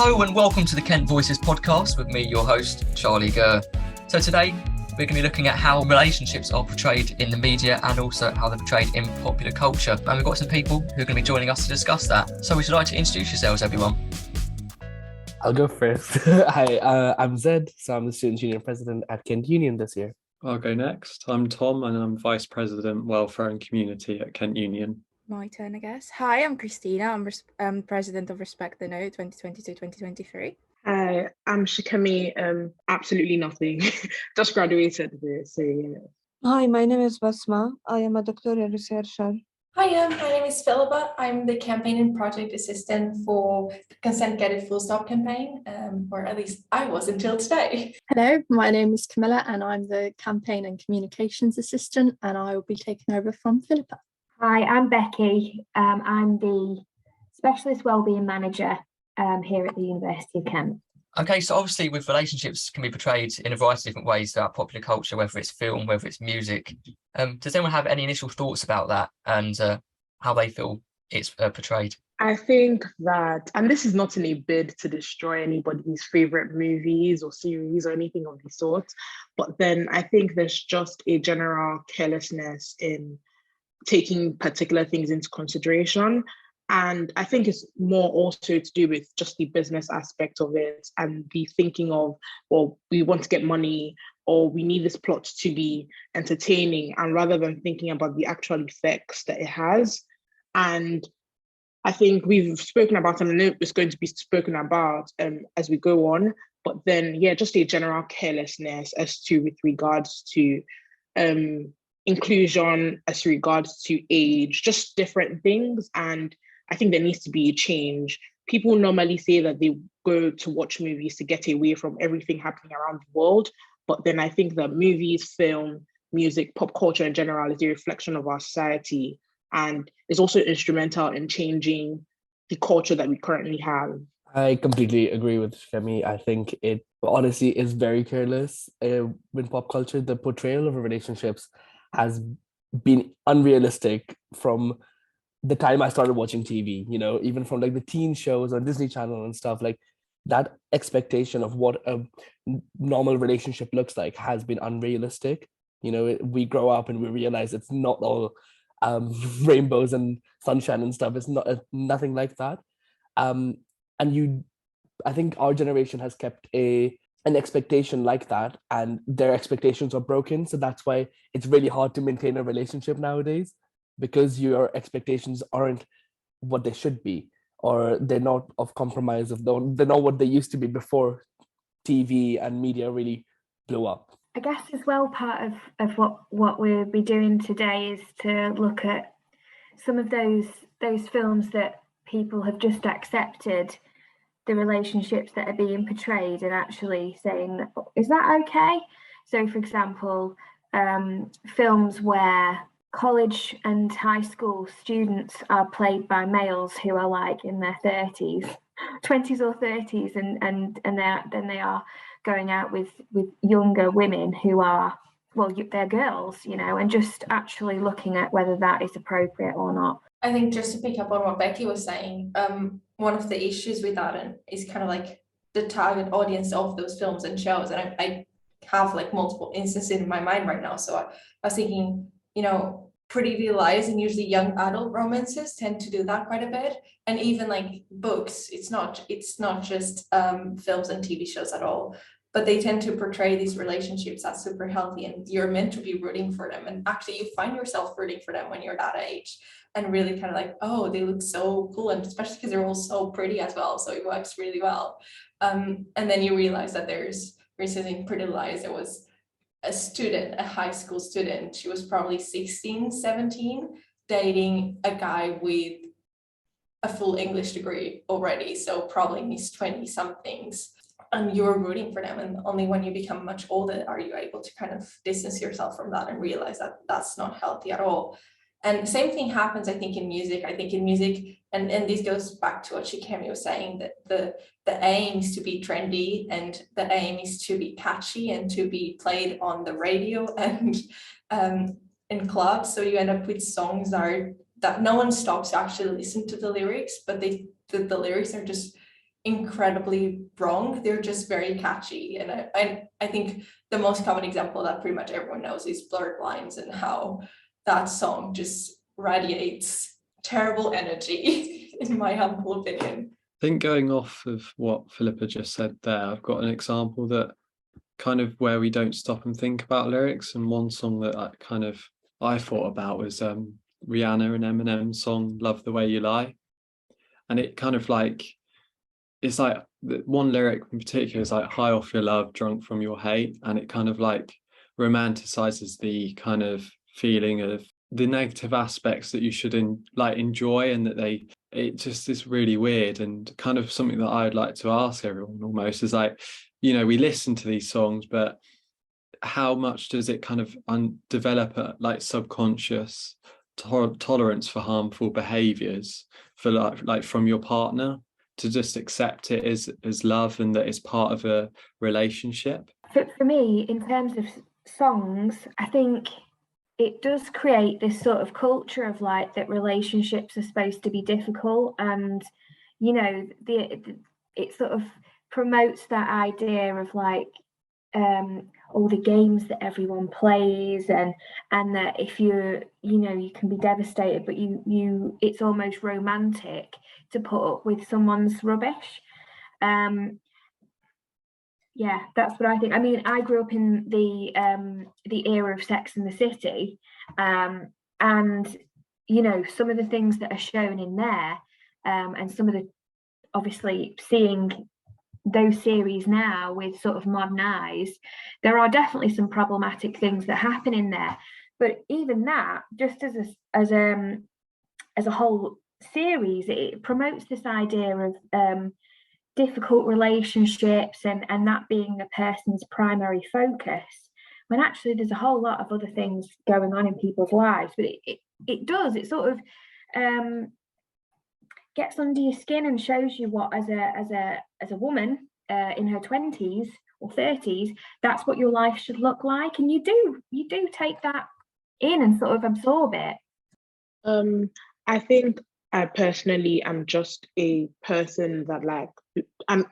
Hello and welcome to the Kent Voices podcast with me, your host, Charlie Gurr. So today we're going to be looking at how relationships are portrayed in the media and also how they're portrayed in popular culture. And we've got some people who are going to be joining us to discuss that. So would you like to introduce yourselves, everyone? I'll go first. Hi, I'm Zaid, so I'm the Student Union President at Kent Union this year. I'll go next. I'm Tom and I'm Vice President Welfare and Community at Kent Union. My turn, I guess. Hi, I'm Kristina. I'm President of Respect the Note 2022-2023. Hi, I'm Shikemi. Absolutely nothing. Just graduated there, so yeah. Hi, my name is Basma. I am a doctoral researcher. Hi, my name is Filipa. I'm the campaign and project assistant for the Consent Get It Full Stop campaign, or at least I was until today. Hello, my name is Kamila and I'm the campaign and communications assistant, and I will be taking over from Filipa. Hi, I'm Becky. I'm the specialist wellbeing manager here at the University of Kent. Okay, so obviously with relationships can be portrayed in a variety of different ways throughout popular culture, whether it's film, whether it's music. Does anyone have any initial thoughts about that and how they feel it's portrayed? I think that, and this is not in a bid to destroy anybody's favorite movies or series or anything of the sort, but then I think there's just a general carelessness in taking particular things into consideration. And I think it's more also to do with just the business aspect of it and the thinking of, well, we want to get money or we need this plot to be entertaining, and rather than thinking about the actual effects that it has. And I think we've spoken about, and I know it's going to be spoken about as we go on, but then, yeah, just a general carelessness as to with regards to inclusion, as regards to age, just different things. And I think there needs to be a change. People normally say that they go to watch movies to get away from everything happening around the world. But then I think that movies, film, music, pop culture in general is a reflection of our society and is also instrumental in changing the culture that we currently have. I completely agree with Shemi. I think it honestly is very careless. With pop culture, the portrayal of relationships has been unrealistic from the time I started watching TV, even from like the teen shows on Disney Channel and stuff. Like that expectation of what a normal relationship looks like has been unrealistic. We grow up and we realize it's not all rainbows and sunshine and stuff. It's nothing like that. I think our generation has kept an expectation like that, and their expectations are broken. So that's why it's really hard to maintain a relationship nowadays, because your expectations aren't what they should be, or they're not of compromise, they're not what they used to be before TV and media really blew up. I guess as well, part of what we'll be doing today is to look at some of those films that people have just accepted the relationships that are being portrayed and actually saying, is that okay? So for example, films where college and high school students are played by males who are like in their 20s or 30s, and they are going out with younger women who are, well, they're girls, and just actually looking at whether that is appropriate or not. I think just to pick up on what Becky was saying, one of the issues with that is kind of like the target audience of those films and shows. And I have like multiple instances in my mind right now. So I was thinking, Pretty Little Liars and usually young adult romances tend to do that quite a bit. And even like books, it's not just films and TV shows at all, but they tend to portray these relationships as super healthy and you're meant to be rooting for them. And actually you find yourself rooting for them when you're that age and really kind of like, oh, they look so cool. And especially because they're all so pretty as well. So it works really well. And then you realize that there's, for instance, in Pretty Little Liars, there was a high school student, she was probably 16, 17, dating a guy with a full English degree already, so probably in his 20 somethings, and you're rooting for them. And only when you become much older are you able to kind of distance yourself from that and realize that that's not healthy at all. And the same thing happens, I think, in music. And this goes back to what Shikemi was saying, that the aim is to be trendy and the aim is to be catchy and to be played on the radio and in clubs. So you end up with songs that no one stops to actually listen to the lyrics, but the lyrics are just incredibly wrong. They're just very catchy. And I think the most common example that pretty much everyone knows is Blurred Lines, and how that song just radiates terrible energy, in my humble opinion. I think going off of what Filipa just said there, I've got an example that kind of where we don't stop and think about lyrics. And one song that I thought about was Rihanna and Eminem's song "Love the Way You Lie," and it kind of like, it's like one lyric in particular is like "high off your love, drunk from your hate," and it kind of like romanticizes the kind of feeling of the negative aspects that you should enjoy, and that it just is really weird. And kind of something that I would like to ask everyone almost is like, we listen to these songs, but how much does it kind of develop a like subconscious tolerance for harmful behaviors for like from your partner, to just accept it as love and that it's part of a relationship? For me, in terms of songs, I think it does create this sort of culture of like that relationships are supposed to be difficult, and it sort of promotes that idea of like all the games that everyone plays, and that if you can be devastated, but it's almost romantic to put up with someone's rubbish. Yeah, that's what I think. I mean, I grew up in the era of Sex and the City, and some of the things that are shown in there, and some of the, obviously seeing those series now with sort of modern eyes, there are definitely some problematic things that happen in there. But even that, just as a whole series, it promotes this idea of difficult relationships and that being a person's primary focus, when actually there's a whole lot of other things going on in people's lives. But it sort of gets under your skin and shows you what, as a woman in her 20s or 30s, that's what your life should look like, and you do take that in and sort of absorb it. I think I personally am just a person that I'm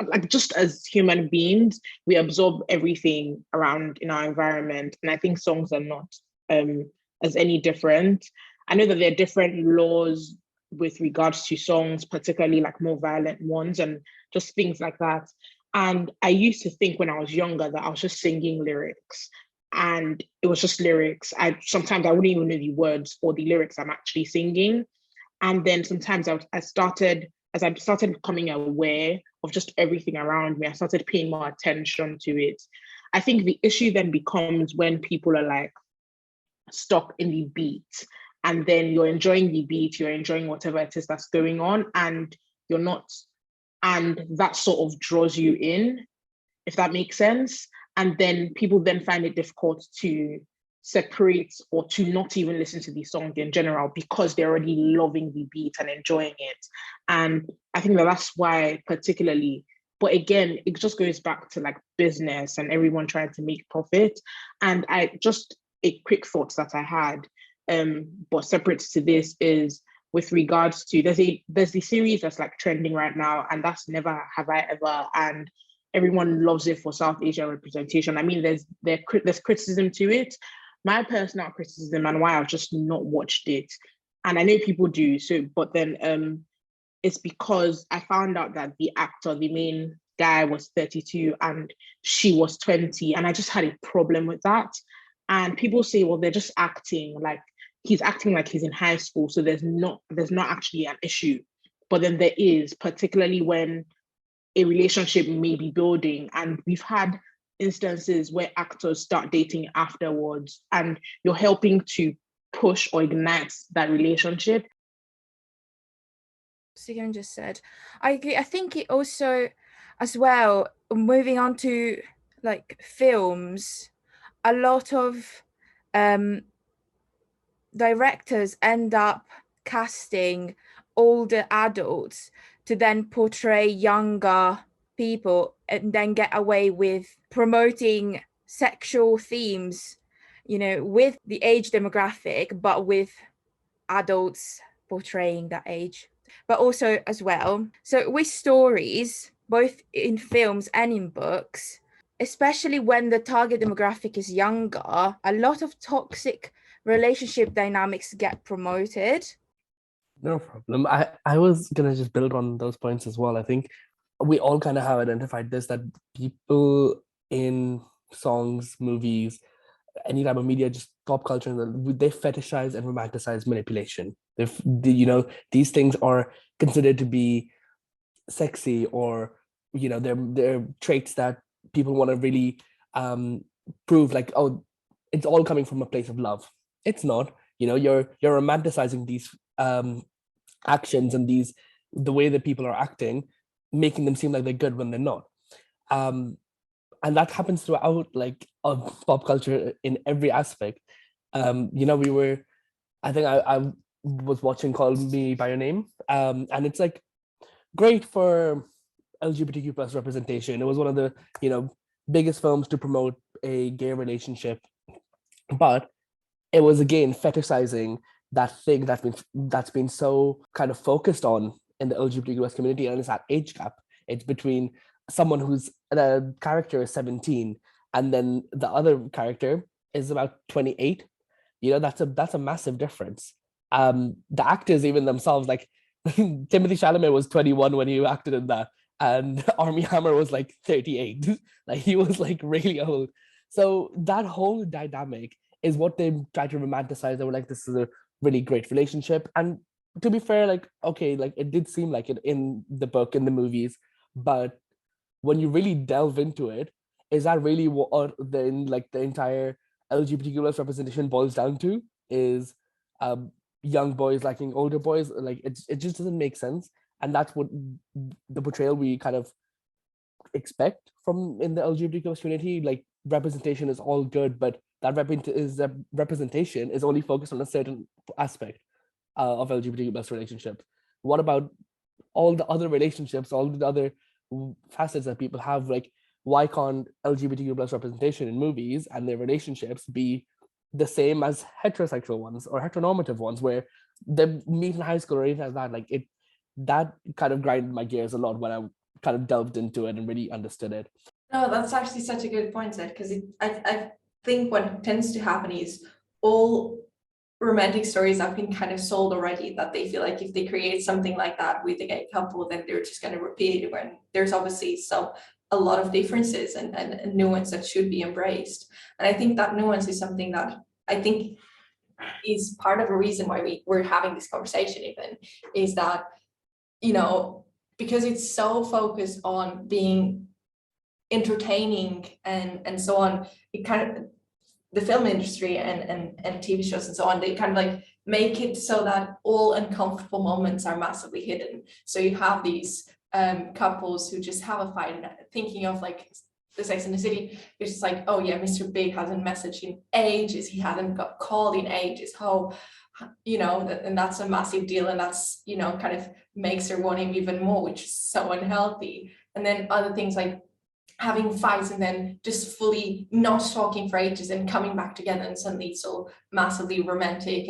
like, just as human beings, we absorb everything around in our environment, and I think songs are not as any different. I know that there are different laws with regards to songs, particularly like more violent ones and just things like that. And I used to think when I was younger that I was just singing lyrics, and it was just lyrics. Sometimes I wouldn't even know the words or the lyrics I'm actually singing. And then sometimes as I started becoming aware of just everything around me, I started paying more attention to it. I think the issue then becomes when people are like stuck in the beat, and then you're enjoying the beat, you're enjoying whatever it is that's going on, and you're not, and that sort of draws you in, if that makes sense. And then people then find it difficult to separate or to not even listen to the song in general, because they're already loving the beat and enjoying it. And I think that's why particularly, but again, it just goes back to like business and everyone trying to make profit. And a quick thought that I had, but separate to this, is with regards to, there's the series that's like trending right now, and that's Never Have I Ever, and everyone loves it for South Asian representation. I mean, there's criticism to it. My personal criticism and why I've just not watched it, and I know people do so, but then it's because I found out that the actor, the main guy, was 32 and she was 20, and I just had a problem with that. And people say, well, they're just acting, like he's acting like he's in high school, so there's not actually an issue. But then there is, particularly when a relationship may be building, and we've had instances where actors start dating afterwards, and you're helping to push or ignite that relationship. Sigan just said, I agree. I think it also, as well, moving on to like films, a lot of directors end up casting older adults to then portray younger people, and then get away with promoting sexual themes, with the age demographic, but with adults portraying that age but also as well. So with stories, both in films and in books, especially when the target demographic is younger, a lot of toxic relationship dynamics get promoted. No problem. I was gonna just build on those points as well. I think we all kind of have identified this, that people in songs, movies, any type of media, just pop culture, they fetishize and romanticize manipulation. These things are considered to be sexy, or they're traits that people want to really prove, like, oh, it's all coming from a place of love. It's not. You're romanticizing these actions and the way that people are acting, making them seem like they're good when they're not. And that happens throughout, like, pop culture in every aspect. I think I was watching Call Me by Your Name, and it's like great for LGBTQ plus representation. It was one of the biggest films to promote a gay relationship, but it was again fetishizing that thing that's been so kind of focused on in the LGBTQ plus community, and it's that age gap. It's between someone who's the character is 17 and then the other character is about 28. That's a massive difference. The actors even themselves, like Timothy Chalamet was 21 when he acted in that, and Armie Hammer was like 38. Like, he was like really old. So that whole dynamic is what they try to romanticize. They were like, this is a really great relationship. And to be fair, like, okay, like it did seem like it in the book, in the movies, but when you really delve into it, is that really what the entire LGBTQ plus representation boils down to? Is young boys liking older boys? Like, it just doesn't make sense. And that's what the portrayal we kind of expect from in the LGBTQ plus community. Like, representation is all good, but that representation is only focused on a certain aspect of LGBTQ plus relationships. What about all the other relationships, all the other facets that people have? Like, why can't LGBTQ plus representation in movies and their relationships be the same as heterosexual ones or heteronormative ones, where they meet in high school or anything like that? Like, that kind of grinded my gears a lot when I kind of delved into it and really understood it. No, that's actually such a good point, Zaid, because I think what tends to happen is all romantic stories have been kind of sold already, that they feel like if they create something like that with a gay couple, then they're just going to repeat it, when there's obviously a lot of differences and nuance that should be embraced. And I think that nuance is something that I think is part of a reason why we're having this conversation, even, is that, because it's so focused on being entertaining and so on, it kind of, the film industry and TV shows and so on, they kind of like make it so that all uncomfortable moments are massively hidden. So you have these couples who just have a fight, and thinking of like the Sex and the City, it's just like, oh yeah, Mr. Big hasn't messaged in ages, he hasn't got called in ages, and that's a massive deal, and that's kind of makes her want him even more, which is so unhealthy. And then other things like having fights and then just fully not talking for ages and coming back together, and suddenly it's all massively romantic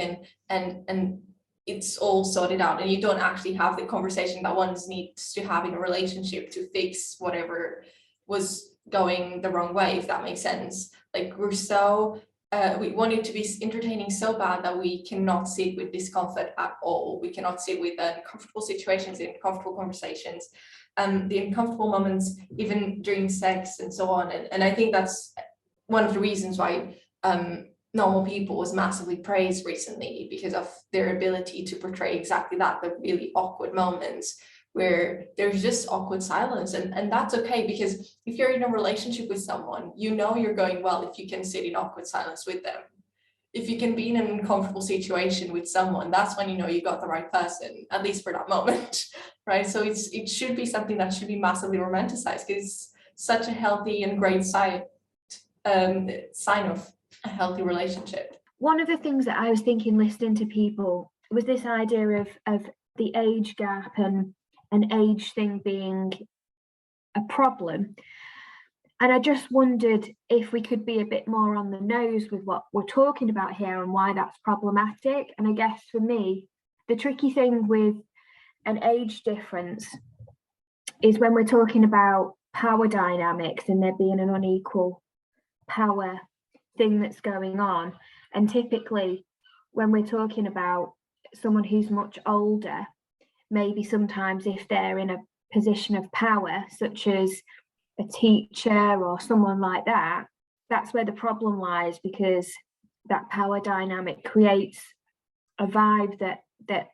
and it's all sorted out, and you don't actually have the conversation that one needs to have in a relationship to fix whatever was going the wrong way, if that makes sense. Like, we're so we want it to be entertaining so bad that we cannot sit with discomfort at all. We cannot sit with uncomfortable situations, uncomfortable conversations, the uncomfortable moments, even during sex and so on. And I think that's one of the reasons why Normal People was massively praised recently, because of their ability to portray exactly that, the really awkward moments where there's just awkward silence. And that's okay, because if you're in a relationship with someone, you're going well if you can sit in awkward silence with them. If you can be in an uncomfortable situation with someone, that's when you got the right person, at least for that moment, right? So it should be something that should be massively romanticized, because it's such a healthy and great sign of a healthy relationship. One of the things that I was thinking, listening to people, was this idea of the age gap and an age thing being a problem. And I just wondered if we could be a bit more on the nose with what we're talking about here and why that's problematic. And I guess for me, the tricky thing with an age difference is when we're talking about power dynamics and there being an unequal power thing that's going on. And typically when we're talking about someone who's much older, maybe sometimes if they're in a position of power, such as a teacher or someone like that, that's where the problem lies, because that power dynamic creates a vibe that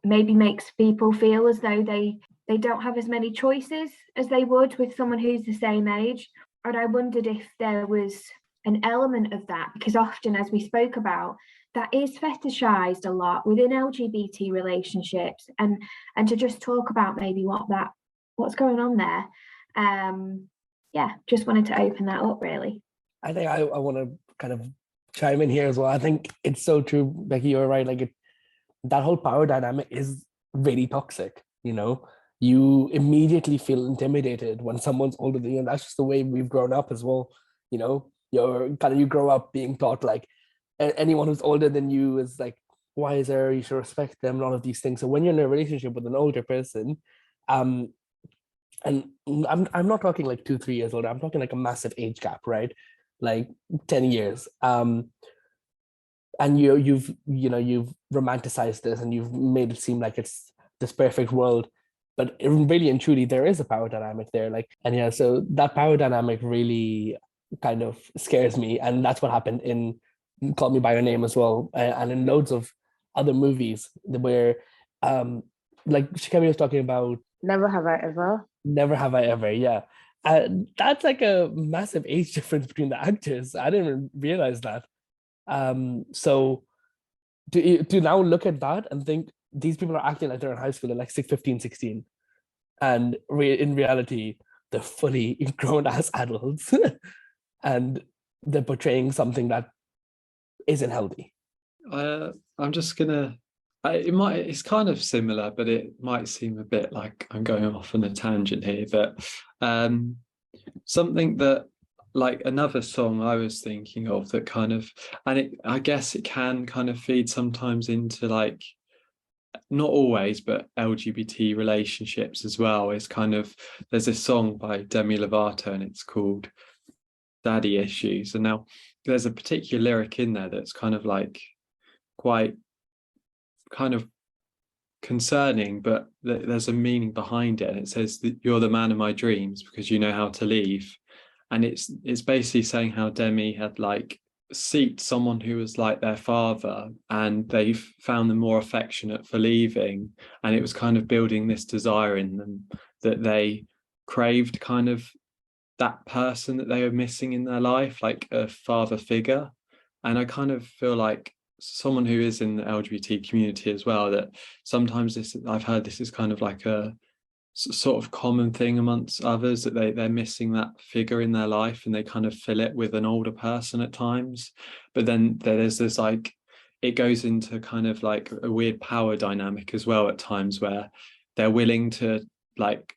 maybe makes people feel as though they don't have as many choices as they would with someone who's the same age. And I wondered if there was an element of that, because often, as we spoke about, that is fetishized a lot within LGBT relationships, and to just talk about maybe what's going on there. Just wanted to open that up, really. I think I want to kind of chime in here as well. I think it's so true, Becky, you're right. Like that whole power dynamic is very toxic, you know? You immediately feel intimidated when someone's older than you, and that's just the way we've grown up as well. You know, you grow up being taught like anyone who's older than you is like wiser, you should respect them, and all of these things. So when you're in a relationship with an older person, and I'm not talking like 2-3 years older, I'm talking like a massive age gap, right? Like 10 years. And you've romanticized this and you've made it seem like it's this perfect world, but really and truly there is a power dynamic there. So that power dynamic really kind of scares me, and that's what happened in Call Me by Your Name as well, and in loads of other movies where like Shikemi was talking about Never Have I Ever. Never Have I Ever, yeah. That's like a massive age difference between the actors. I didn't even realize that. So to now look at that and think these people are acting like they're in high school, they're like 15, 16. And in reality, they're fully grown ass adults and they're portraying something that isn't healthy. I'm just gonna, it's kind of similar, but it might seem a bit like I'm going off on a tangent here, but something that, like another song I was thinking of that kind of, and I guess it can kind of feed sometimes into like, not always, but LGBT relationships as well, is kind of, there's this song by Demi Lovato and it's called Daddy Issues. And now there's a particular lyric in there that's kind of like quite kind of concerning, but there's a meaning behind it. And it says that you're the man of my dreams because you know how to leave. And it's basically saying how Demi had like sought someone who was like their father, and they found them more affectionate for leaving, and it was kind of building this desire in them that they craved kind of that person that they were missing in their life, like a father figure. And I kind of feel like someone who is in the LGBT community as well, that sometimes I've heard this is kind of like a sort of common thing amongst others, that they're missing that figure in their life and they kind of fill it with an older person at times. But then there's this like, it goes into kind of like a weird power dynamic as well at times, where they're willing to like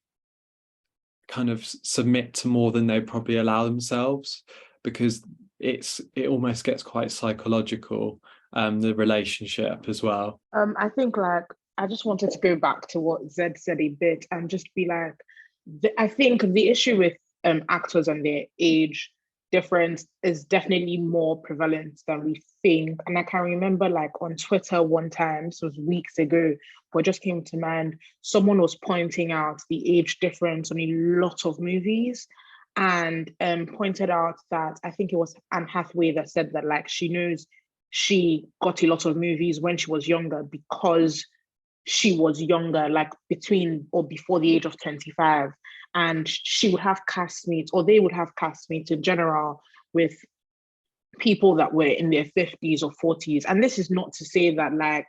kind of submit to more than they probably allow themselves, because it almost gets quite psychological, the relationship as well. I think like I just wanted to go back to what Zaid said a bit and just be like, I think the issue with actors and their age difference is definitely more prevalent than we think. And I can remember like on Twitter one time, so it was weeks ago, but just came to mind, someone was pointing out the age difference on a lot of movies, and pointed out that I think it was Anne Hathaway that said that like she knows she got a lot of movies when she was younger because she was younger, like between or before the age of 25. And she would have castmates, or they would have castmates in general, with people that were in their 50s or 40s. And this is not to say that like,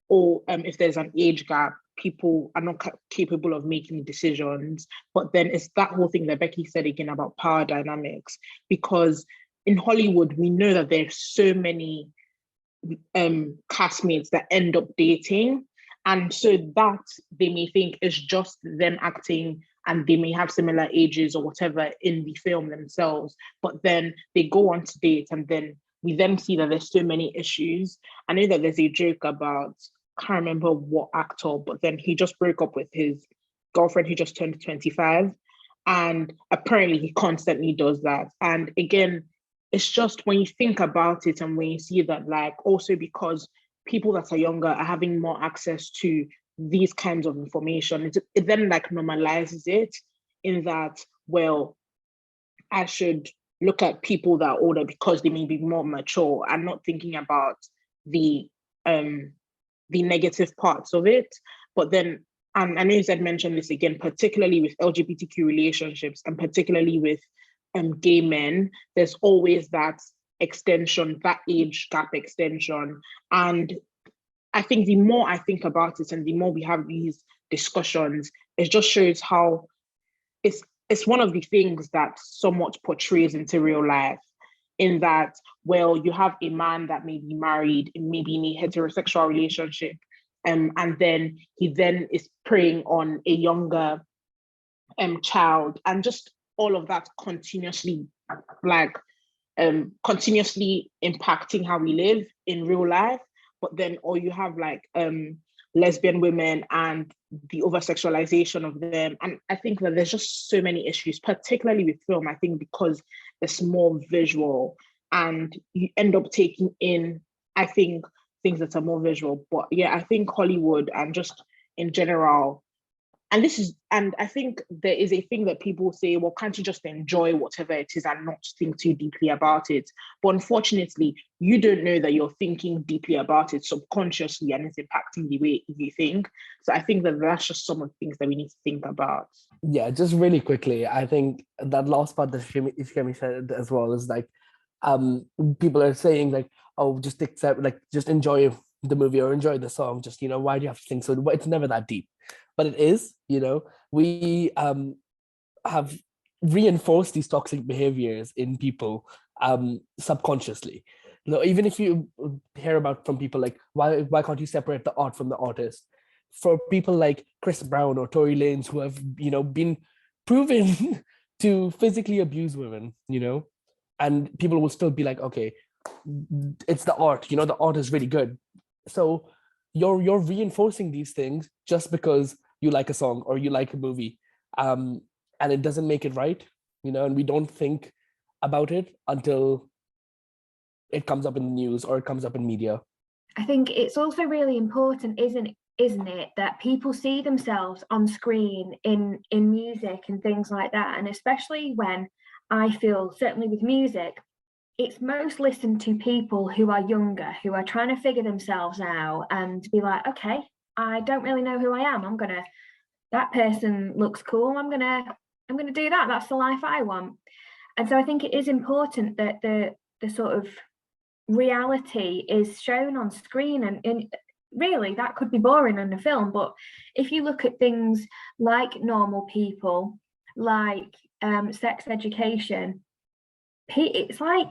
if there's an age gap, people are not capable of making decisions. But then it's that whole thing that Becky said again about power dynamics, because in Hollywood, we know that there's so many castmates that end up dating. And so that they may think is just them acting, and they may have similar ages or whatever in the film themselves. But then they go on to date, and then we then see that there's so many issues. I know that there's a joke about can't remember what actor, but then he just broke up with his girlfriend who just turned 25. And apparently he constantly does that. And again, it's just when you think about it and when you see that, like, also because people that are younger are having more access to these kinds of information, it then like normalizes it in that, well, I should look at people that are older because they may be more mature and not thinking about the negative parts of it. But then, and I know Zaid mentioned this again, particularly with LGBTQ relationships and particularly with gay men, there's always that extension, that age gap extension. And I think the more I think about it and the more we have these discussions, it just shows how it's one of the things that somewhat portrays into real life, in that, well, you have a man that may be married, maybe in a heterosexual relationship, and then he then is preying on a younger child, and just all of that continuously, like, continuously impacting how we live in real life. But then, or you have like lesbian women and the over-sexualization of them. And I think that there's just so many issues, particularly with film, I think, because it's more visual and you end up taking in, I think, things that are more visual. But yeah, I think Hollywood and just in general, and I think there is a thing that people say, well, can't you just enjoy whatever it is and not think too deeply about it? But unfortunately, you don't know that you're thinking deeply about it subconsciously and it's impacting the way you think. So I think that that's just some of the things that we need to think about. Yeah, just really quickly, I think that last part that Shemi said as well is like, people are saying like, oh, just accept, like, just enjoy the movie or enjoy the song. Just, why do you have to think so? It's never that deep. But it is, we have reinforced these toxic behaviors in people subconsciously. Even if you hear about from people like, why can't you separate the art from the artist? For people like Chris Brown or Tory Lanez who have, been proven to physically abuse women, and people will still be like, okay, it's the art, the art is really good. So you're reinforcing these things just because you like a song or you like a movie, and it doesn't make it right, and we don't think about it until it comes up in the news or it comes up in media. I think it's also really important, isn't it, that people see themselves on screen in music and things like that. And especially when I feel, certainly with music, it's most listened to people who are younger, who are trying to figure themselves out and be like, okay, I don't really know who I am. That person looks cool. I'm gonna do that. That's the life I want. And so I think it is important that the sort of reality is shown on screen, and really that could be boring in a film, but if you look at things like Normal People, like Sex Education, it's like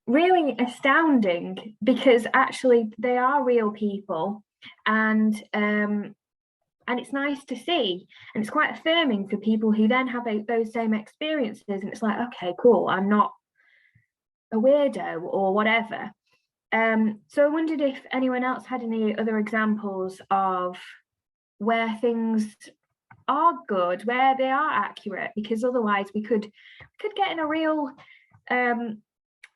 really astounding, because actually they are real people, and it's nice to see, and it's quite affirming for people who then have those same experiences, and it's like, okay, cool, I'm not a weirdo or whatever. So I wondered if anyone else had any other examples of where things are good, where they are accurate, because otherwise we could get in a real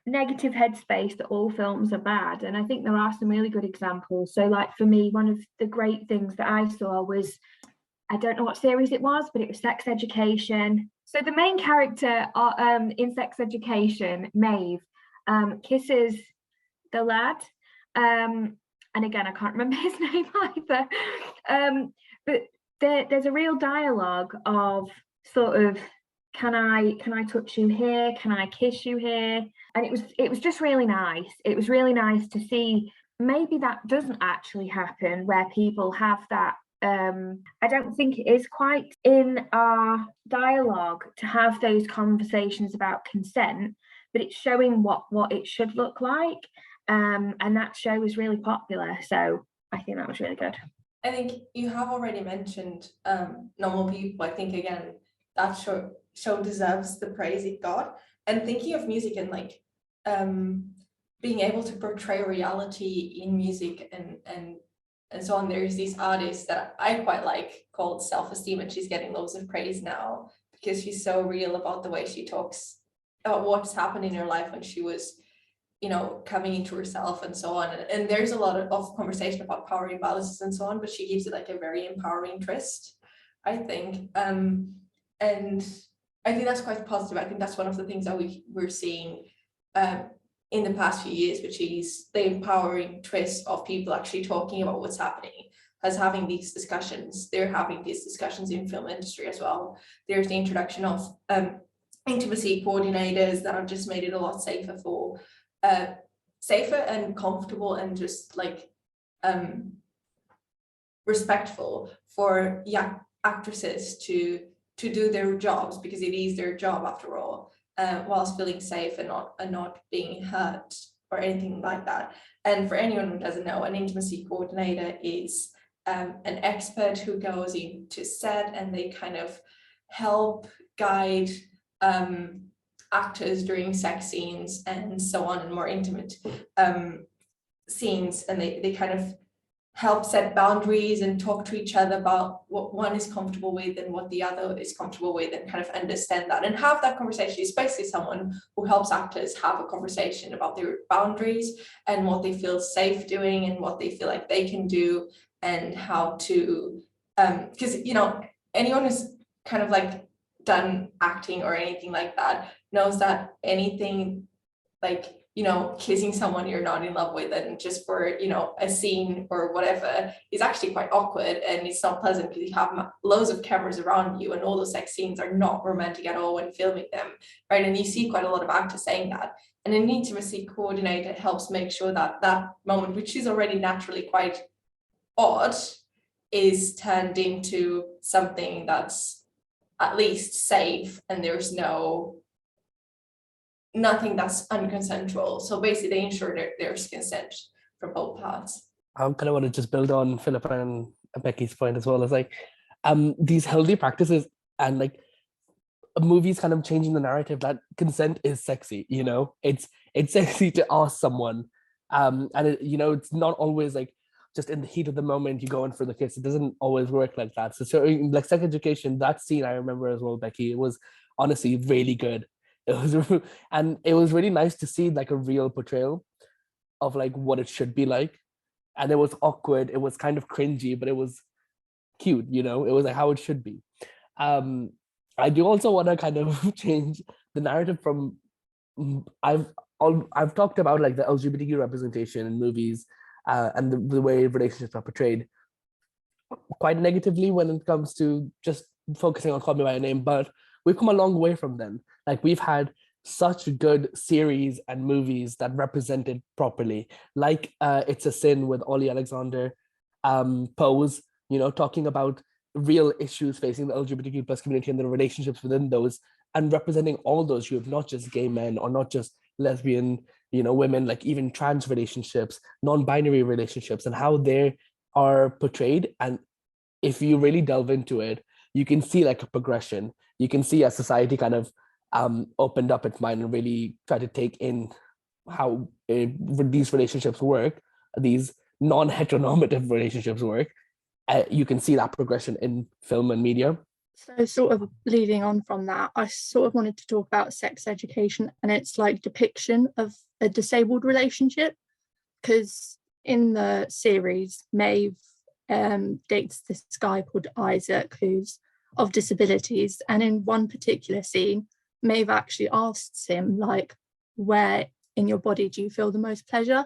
negative headspace that all films are bad. And I think there are some really good examples. So like for me, one of the great things that I saw was, I don't know what series it was, but it was Sex Education. So the main character in Sex Education, Maeve, kisses the lad, and again I can't remember his name either, but there's a real dialogue of sort of, can I touch you here, can I kiss you here, and it was just really nice. It was really nice to see. Maybe that doesn't actually happen, where people have that. I don't think it is quite in our dialogue to have those conversations about consent, but it's showing what it should look like. And that show was really popular, so I think that was really good. I think you have already mentioned Normal People. I think again that show deserves the praise it got. And thinking of music and like being able to portray reality in music and and so on. There's these artists that I quite like called Self-Esteem, and she's getting loads of praise now because she's so real about the way she talks about what's happened in her life when she was, you know, coming into herself and so on. And there's a lot of conversation about power imbalances and so on, but she gives it like a very empowering twist, I think. And I think that's quite positive. I think that's one of the things that we're seeing in the past few years, which is the empowering twist of people actually talking about what's happening, as having these discussions. They're having these discussions in film industry as well. There's the introduction of intimacy coordinators that have just made it a lot safer for safer and comfortable and just like respectful for young actresses to do their jobs, because it is their job after all, whilst feeling safe and not being hurt or anything like that. And for anyone who doesn't know, an intimacy coordinator is an expert who goes into set and they kind of help guide actors during sex scenes and so on, and more intimate scenes, and they kind of help set boundaries and talk to each other about what one is comfortable with and what the other is comfortable with, and kind of understand that and have that conversation. It's basically someone who helps actors have a conversation about their boundaries and what they feel safe doing and what they feel like they can do, and how to because you know, anyone who's kind of like done acting or anything like that knows that anything like, you know, kissing someone you're not in love with and just for, you know, a scene or whatever is actually quite awkward, and it's not pleasant because you have loads of cameras around you, and all those sex scenes are not romantic at all when filming them, right? And you see quite a lot of actors saying that, and an intimacy coordinator helps make sure that that moment, which is already naturally quite odd, is turned into something that's at least safe, and there's nothing that's unconsensual. So basically they ensure that there's consent from both parts. I kind of want to just build on Filipa and Becky's point as well. As like these healthy practices and like movies kind of changing the narrative that consent is sexy, you know, it's sexy to ask someone, and it, you know, it's not always like just in the heat of the moment you go in for the kiss. It doesn't always work like that. So like sex education, that scene I remember as well, Becky, it was honestly really good. It was, and it was really nice to see like a real portrayal of like what it should be like. And it was awkward, it was kind of cringy, but it was cute, you know, it was like how it should be. I do also want to kind of change the narrative from, I've talked about like the LGBTQ representation in movies and the way relationships are portrayed quite negatively when it comes to just focusing on Call Me By Your Name, but we've come a long way from then. Like we've had such good series and movies that represent it properly, like It's a Sin with Ollie Alexander, Pose, you know, talking about real issues facing the LGBTQ plus community and the relationships within those, and representing all those groups, not just gay men or not just lesbian, you know, women, like even trans relationships, non-binary relationships, and how they are portrayed. And if you really delve into it, you can see like a progression. You can see as society kind of opened up its mind and really tried to take in how these relationships work, these non-heteronormative relationships work. You can see that progression in film and media. So sort of leading on from that, I sort of wanted to talk about sex education and its like depiction of a disabled relationship, because in the series, Maeve dates this guy called Isaac who's of disabilities, and in one particular scene, Maeve actually asks him like, where in your body do you feel the most pleasure?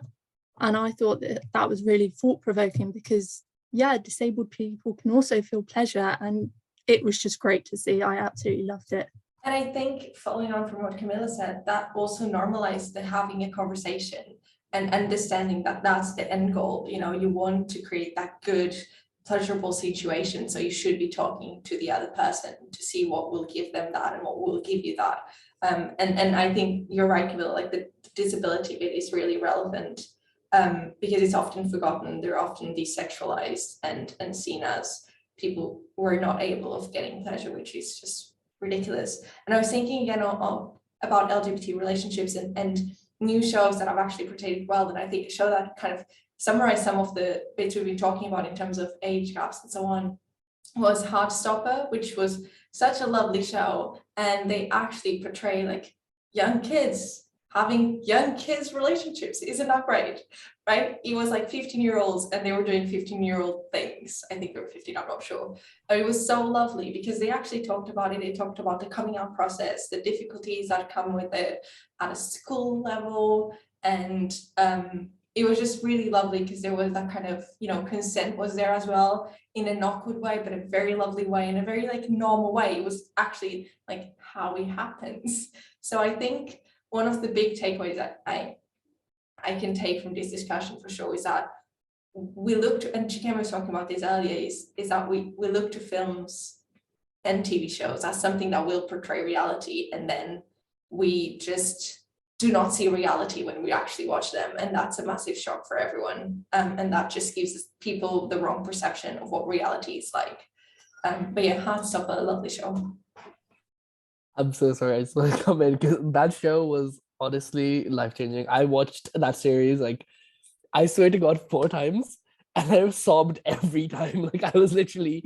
And I thought that was really thought-provoking, because yeah, disabled people can also feel pleasure, and it was just great to see. I absolutely loved it. And I think following on from what Kamila said, that also normalized the having a conversation and understanding that that's the end goal. You know, you want to create that good, pleasurable situation. So you should be talking to the other person to see what will give them that and what will give you that. And I think you're right, Kamila, like the disability bit is really relevant because it's often forgotten. They're often desexualized and seen as people who are not able of getting pleasure, which is just ridiculous. And I was thinking again about LGBT relationships and new shows that have actually portrayed well, and I think a show that kind of summarize some of the bits we've been talking about in terms of age gaps and so on, was Heartstopper, which was such a lovely show. And they actually portray like young kids having young kids relationships. Isn't that great? Right? It was like 15-year-olds and they were doing 15-year-old things. I think they were 15, I'm not sure. But it was so lovely because they actually talked about it. They talked about the coming out process, the difficulties that come with it at a school level. And it was just really lovely because there was that kind of, you know, consent was there as well, in a not good way, but a very lovely way, in a very like normal way. It was actually like how it happens. So I think one of the big takeaways that I can take from this discussion for sure is that we looked, and Chikeme was talking about this earlier, is that we look to films and TV shows as something that will portray reality, and then we just do not see reality when we actually watch them, and that's a massive shock for everyone, and that just gives people the wrong perception of what reality is like. But yeah, Heartstopper, a lovely show. I'm so sorry, I just want to come in because that show was honestly life-changing. I watched that series, like, I swear to God, 4 times, and I sobbed every time. Like, I was literally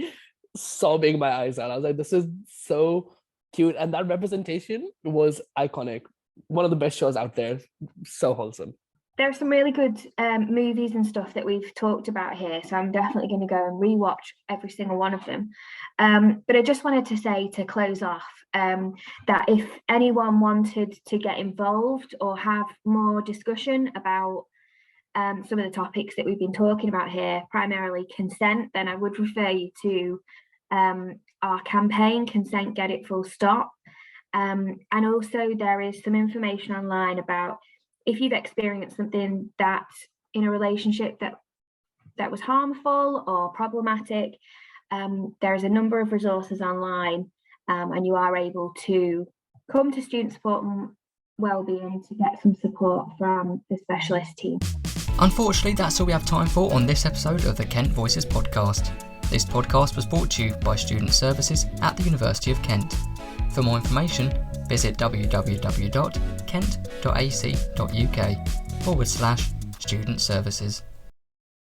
sobbing my eyes out. I was like, this is so cute. And that representation was iconic. One of the best shows out there. So wholesome. There are some really good movies and stuff that we've talked about here, so I'm definitely going to go and rewatch every single one of them. But I just wanted to say, to close off, that if anyone wanted to get involved or have more discussion about some of the topics that we've been talking about here, primarily consent, then I would refer you to our campaign, Consent Get It Full Stop. And also there is some information online about if you've experienced something that in a relationship that was harmful or problematic, there's a number of resources online, and you are able to come to Student Support and Wellbeing to get some support from the specialist team. Unfortunately, that's all we have time for on this episode of the Kent Voices podcast. This podcast was brought to you by Student Services at the University of Kent. For more information, visit www.kent.ac.uk/student services.